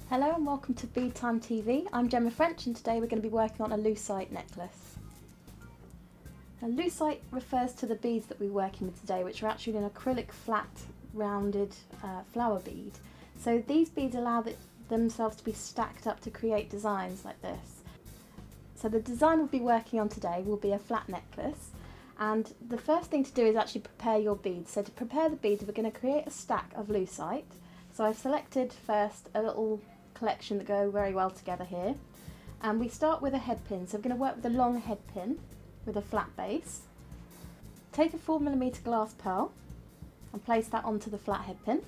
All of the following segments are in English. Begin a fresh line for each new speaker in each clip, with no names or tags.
Hello and welcome to Bead Time TV. I'm Gemma French and today we're going to be working on a lucite necklace. Now, lucite refers to the beads that we're working with today, which are actually an acrylic flat rounded flower bead. So these beads allow themselves to be stacked up to create designs like this. So the design we'll be working on today will be a flat necklace, and the first thing to do is actually prepare your beads. So to prepare the beads, we're going to create a stack of lucite. So I've selected first a little collection that go very well together here, and we start with a head pin. So we're going to work with a long head pin with a flat base. Take a 4mm glass pearl and place that onto the flat head pin.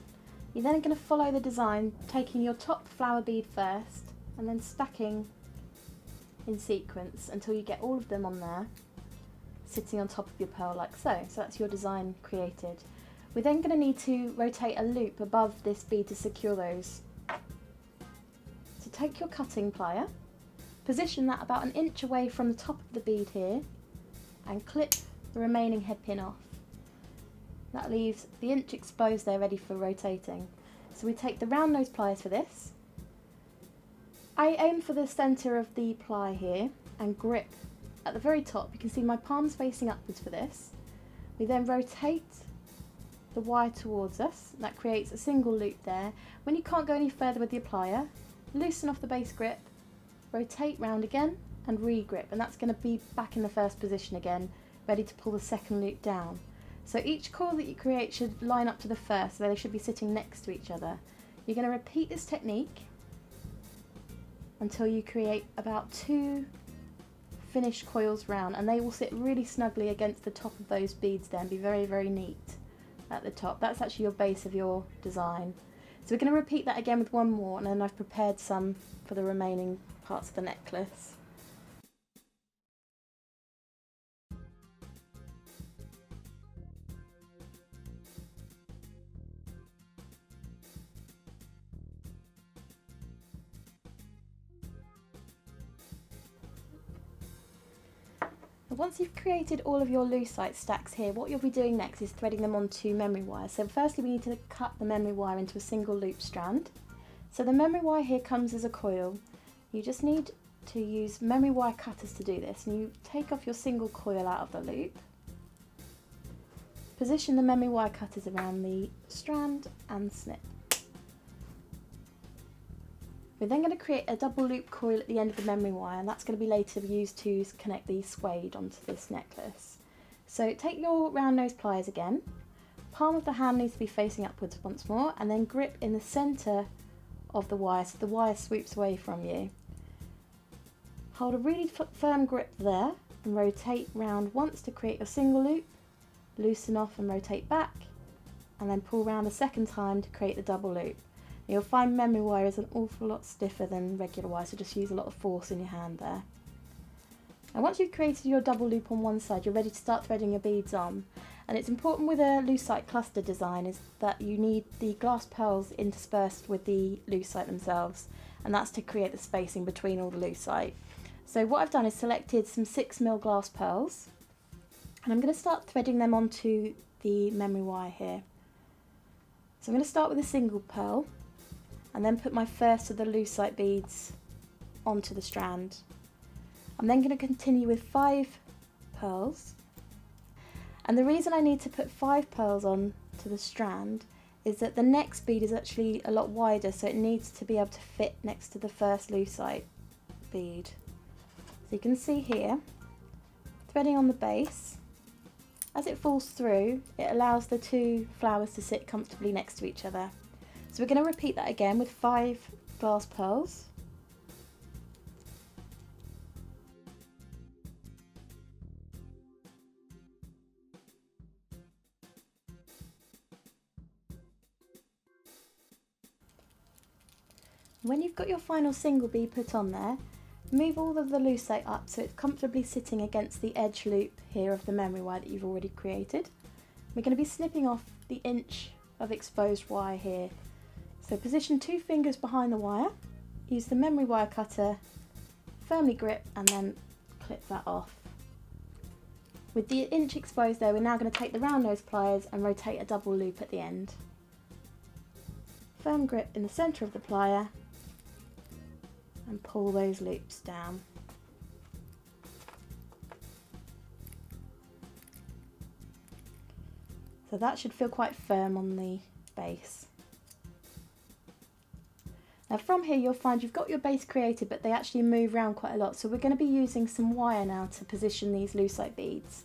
You're then going to follow the design, taking your top flower bead first and then stacking in sequence until you get all of them on there sitting on top of your pearl like so. So that's your design created. We're then going to need to rotate a loop above this bead to secure those. So take your cutting plier, position that about an inch away from the top of the bead here and clip the remaining head pin off. That leaves the inch exposed there ready for rotating. So we take the round nose pliers for this. I aim for the centre of the ply here and grip at the very top. You can see my palms facing upwards for this. We then rotate the wire towards us. That creates a single loop there. When you can't go any further with your plier, loosen off the base grip, rotate round again and re-grip, and that's going to be back in the first position again, ready to pull the second loop down. So each coil that you create should line up to the first, so they should be sitting next to each other. You're going to repeat this technique until you create about 2 finished coils round, and they will sit really snugly against the top of those beads there and be very, very neat at the top. That's actually your base of your design. So we're going to repeat that again with one more, and then I've prepared some for the remaining parts of the necklace. Once you've created all of your lucite stacks here, what you'll be doing next is threading them onto memory wire. So firstly we need to cut the memory wire into a single loop strand. So the memory wire here comes as a coil. You just need to use memory wire cutters to do this, and you take off your single coil out of the loop, position the memory wire cutters around the strand and snip. We're then going to create a double loop coil at the end of the memory wire, and that's going to be later used to connect the suede onto this necklace. So take your round nose pliers again, palm of the hand needs to be facing upwards once more, and then grip in the centre of the wire so the wire swoops away from you. Hold a really firm grip there and rotate round once to create your single loop, loosen off and rotate back, and then pull round a second time to create the double loop. You'll find memory wire is an awful lot stiffer than regular wire, so just use a lot of force in your hand there. And once you've created your double loop on one side, you're ready to start threading your beads on. And it's important with a lucite cluster design is that you need the glass pearls interspersed with the lucite themselves, and that's to create the spacing between all the lucite. So what I've done is selected some 6mm glass pearls, and I'm going to start threading them onto the memory wire here. So I'm going to start with a single pearl, and then put my first of the lucite beads onto the strand. I'm then going to continue with 5 pearls, and the reason I need to put 5 pearls on to the strand is that the next bead is actually a lot wider, so it needs to be able to fit next to the first lucite bead. So you can see here, threading on the base, as it falls through it allows the 2 flowers to sit comfortably next to each other. So we're going to repeat that again with 5 glass pearls. When you've got your final single bead put on there, move all of the lucite up so it's comfortably sitting against the edge loop here of the memory wire that you've already created. We're going to be snipping off the inch of exposed wire here. So position 2 fingers behind the wire, use the memory wire cutter, firmly grip and then clip that off. With the inch exposed there, we're now going to take the round nose pliers and rotate a double loop at the end. Firm grip in the centre of the plier and pull those loops down. So that should feel quite firm on the base. Now from here you'll find you've got your base created, but they actually move around quite a lot. So we're going to be using some wire now to position these lucite beads.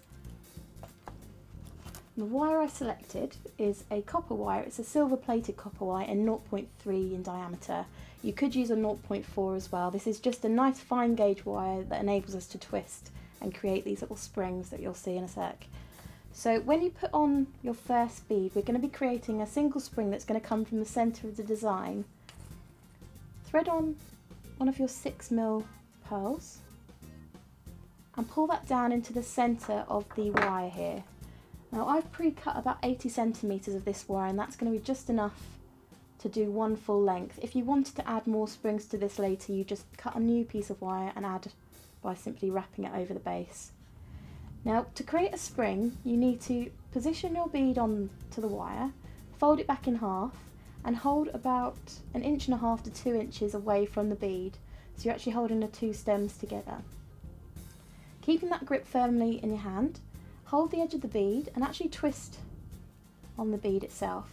The wire I selected is a copper wire. It's a silver plated copper wire and 0.3 in diameter. You could use a 0.4 as well. This is just a nice fine gauge wire that enables us to twist and create these little springs that you'll see in a sec. So when you put on your first bead, we're going to be creating a single spring that's going to come from the centre of the design. Thread on one of your 6mm pearls and pull that down into the centre of the wire here. Now I've pre-cut about 80 centimetres of this wire, and that's going to be just enough to do one full length. If you wanted to add more springs to this later, you just cut a new piece of wire and add by simply wrapping it over the base. Now to create a spring, you need to position your bead onto the wire, fold it back in half and hold about 1.5 to 2 inches away from the bead. So you're actually holding the two stems together. Keeping that grip firmly in your hand, hold the edge of the bead and actually twist on the bead itself.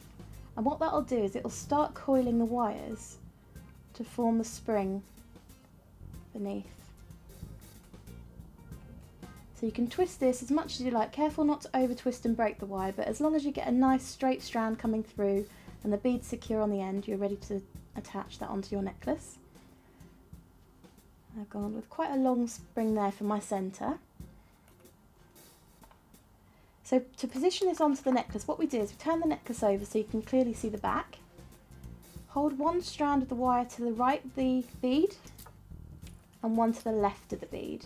And what that'll do is it'll start coiling the wires to form the spring beneath. So you can twist this as much as you like, careful not to over twist and break the wire, but as long as you get a nice straight strand coming through and the bead's secure on the end, you're ready to attach that onto your necklace. I've gone with quite a long spring there for my centre. So to position this onto the necklace, what we do is we turn the necklace over so you can clearly see the back. Hold one strand of the wire to the right of the bead and one to the left of the bead.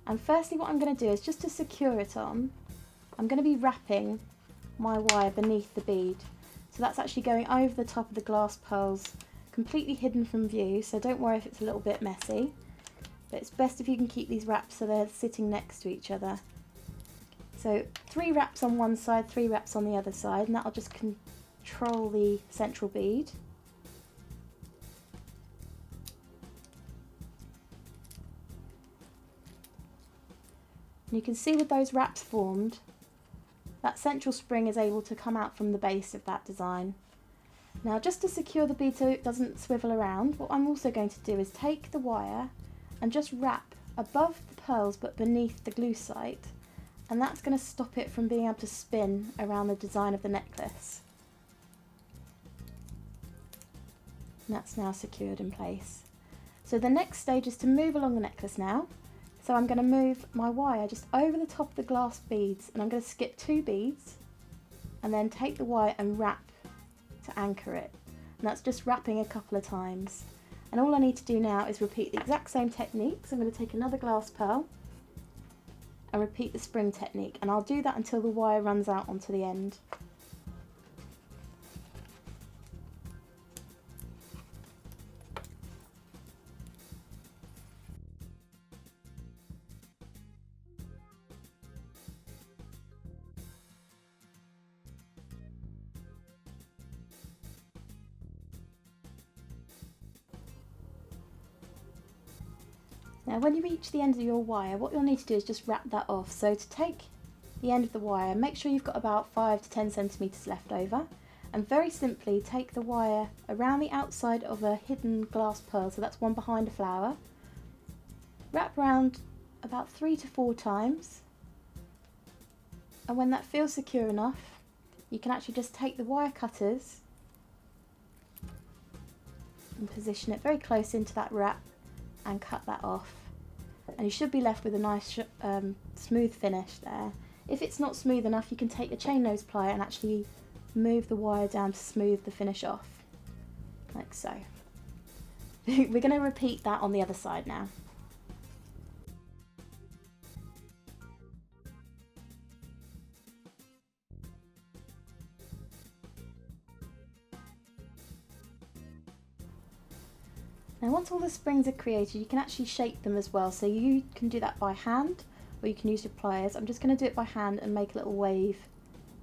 And firstly what I'm going to do is, just to secure it on, I'm going to be wrapping my wire beneath the bead. So that's actually going over the top of the glass pearls, completely hidden from view, so don't worry if it's a little bit messy. But it's best if you can keep these wraps so they're sitting next to each other. So 3 wraps on one side, 3 wraps on the other side, and that'll just control the central bead. And you can see with those wraps formed, that central spring is able to come out from the base of that design. Now just to secure the bead so it doesn't swivel around, what I'm also going to do is take the wire and just wrap above the pearls but beneath the lucite, and that's going to stop it from being able to spin around the design of the necklace. And that's now secured in place. So the next stage is to move along the necklace now. So I'm going to move my wire just over the top of the glass beads, and I'm going to skip 2 beads and then take the wire and wrap to anchor it. And that's just wrapping a couple of times. And all I need to do now is repeat the exact same technique. So I'm going to take another glass pearl and repeat the spring technique, and I'll do that until the wire runs out onto the end. Now when you reach the end of your wire, what you'll need to do is just wrap that off. So to take the end of the wire, make sure you've got about 5 to 10 centimetres left over, and very simply take the wire around the outside of a hidden glass pearl, so that's one behind a flower, wrap around about 3 to 4 times, and when that feels secure enough, you can actually just take the wire cutters and position it very close into that wrap and cut that off, and you should be left with a nice smooth finish there. If it's not smooth enough, you can take your chain nose plier and actually move the wire down to smooth the finish off, like so. We're going to repeat that on the other side now. Now once all the springs are created, you can actually shape them as well, so you can do that by hand or you can use your pliers. I'm just going to do it by hand and make a little wave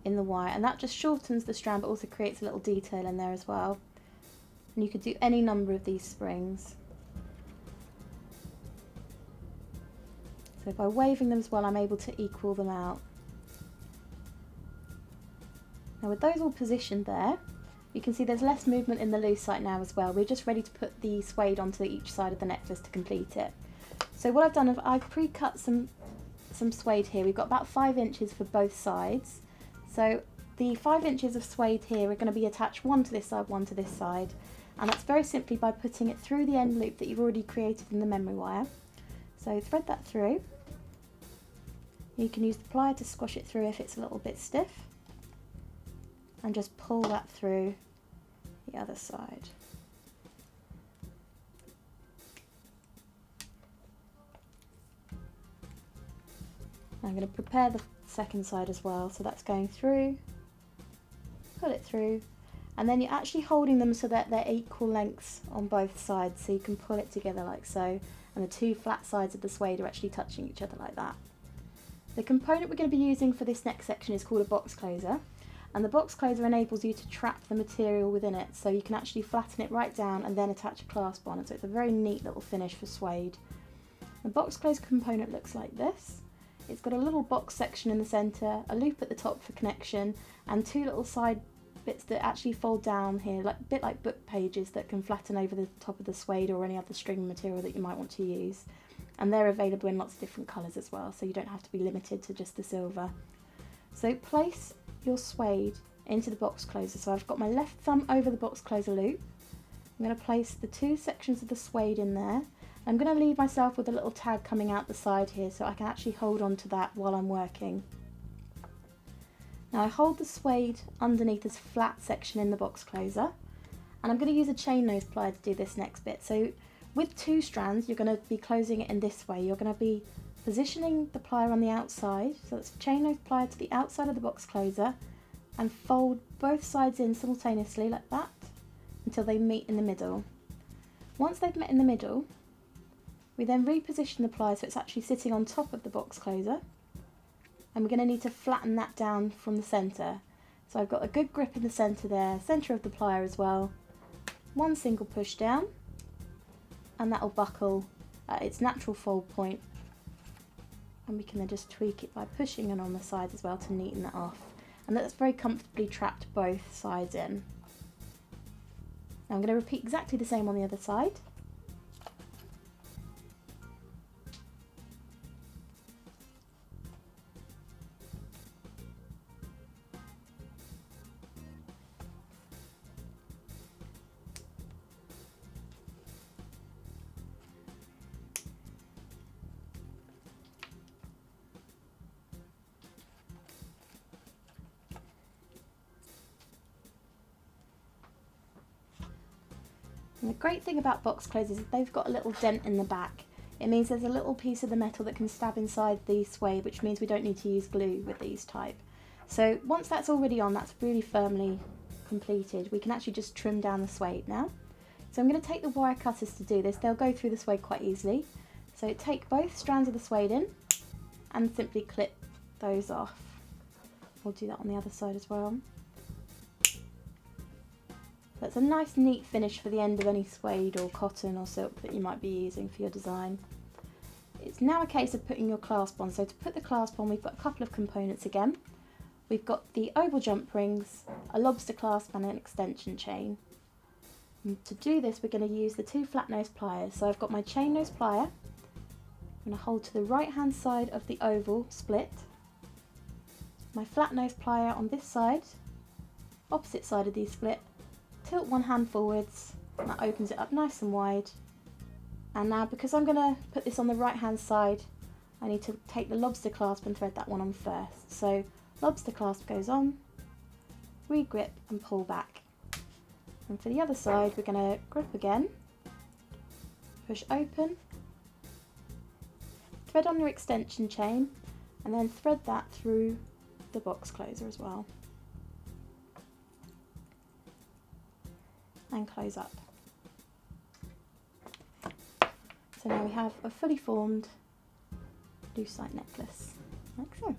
in the wire, and that just shortens the strand but also creates a little detail in there as well. And you could do any number of these springs. So by waving them as well, I'm able to equal them out. Now with those all positioned there, you can see there's less movement in the lucite now as well. We're just ready to put the suede onto each side of the necklace to complete it. So what I've done is I've pre-cut some suede here. We've got about 5 inches for both sides. So the 5 inches of suede here are going to be attached one to this side, one to this side. And that's very simply by putting it through the end loop that you've already created in the memory wire. So thread that through. You can use the plier to squash it through if it's a little bit stiff. And just pull that through the other side. I'm going to prepare the second side as well, so that's going through, pull it through, and then you're actually holding them so that they're equal lengths on both sides, so you can pull it together like so, and the two flat sides of the suede are actually touching each other like that. The component we're going to be using for this next section is called a box closer, and the box closer enables you to trap the material within it, so you can actually flatten it right down and then attach a clasp on, so it's a very neat little finish for suede. The box closer component looks like this. It's got a little box section in the centre, a loop at the top for connection, and 2 little side bits that actually fold down here, a bit like book pages that can flatten over the top of the suede or any other string material that you might want to use. And they're available in lots of different colours as well, so you don't have to be limited to just the silver. So place your suede into the box closer. So I've got my left thumb over the box closer loop. I'm going to place the 2 sections of the suede in there. I'm going to leave myself with a little tag coming out the side here so I can actually hold on to that while I'm working. Now I hold the suede underneath this flat section in the box closer, and I'm going to use a chain nose plier to do this next bit. So with 2 strands you're going to be closing it in this way. You're going to be positioning the plier on the outside, so it's chain nose plier to the outside of the box closer, and fold both sides in simultaneously like that until they meet in the middle. Once they've met in the middle, we then reposition the plier so it's actually sitting on top of the box closer, and we're going to need to flatten that down from the centre. So I've got a good grip in the centre there, centre of the plier as well. 1 single push down, and that will buckle at its natural fold point, and we can then just tweak it by pushing it on the sides as well to neaten that off. And that's very comfortably trapped both sides in. Now I'm going to repeat exactly the same on the other side. And the great thing about box closers is they've got a little dent in the back. It means there's a little piece of the metal that can stab inside the suede, which means we don't need to use glue with these type. So once that's already on, that's really firmly completed, we can actually just trim down the suede now. So I'm going to take the wire cutters to do this. They'll go through the suede quite easily. So take both strands of the suede in and simply clip those off. We'll do that on the other side as well. That's a nice neat finish for the end of any suede or cotton or silk that you might be using for your design. It's now a case of putting your clasp on. So to put the clasp on, we've got a couple of components again. We've got the oval jump rings, a lobster clasp and an extension chain. And to do this we're going to use the 2 flat nose pliers. So I've got my chain nose plier. I'm going to hold to the right hand side of the oval split. My flat nose plier on this side, opposite side of the split. Tilt one hand forwards, and that opens it up nice and wide. And now because I'm going to put this on the right hand side, I need to take the lobster clasp and thread that one on first. So lobster clasp goes on, re-grip and pull back. And for the other side we're going to grip again, push open, thread on your extension chain, and then thread that through the box closer as well. And close up. So now we have a fully formed lucite necklace, like so.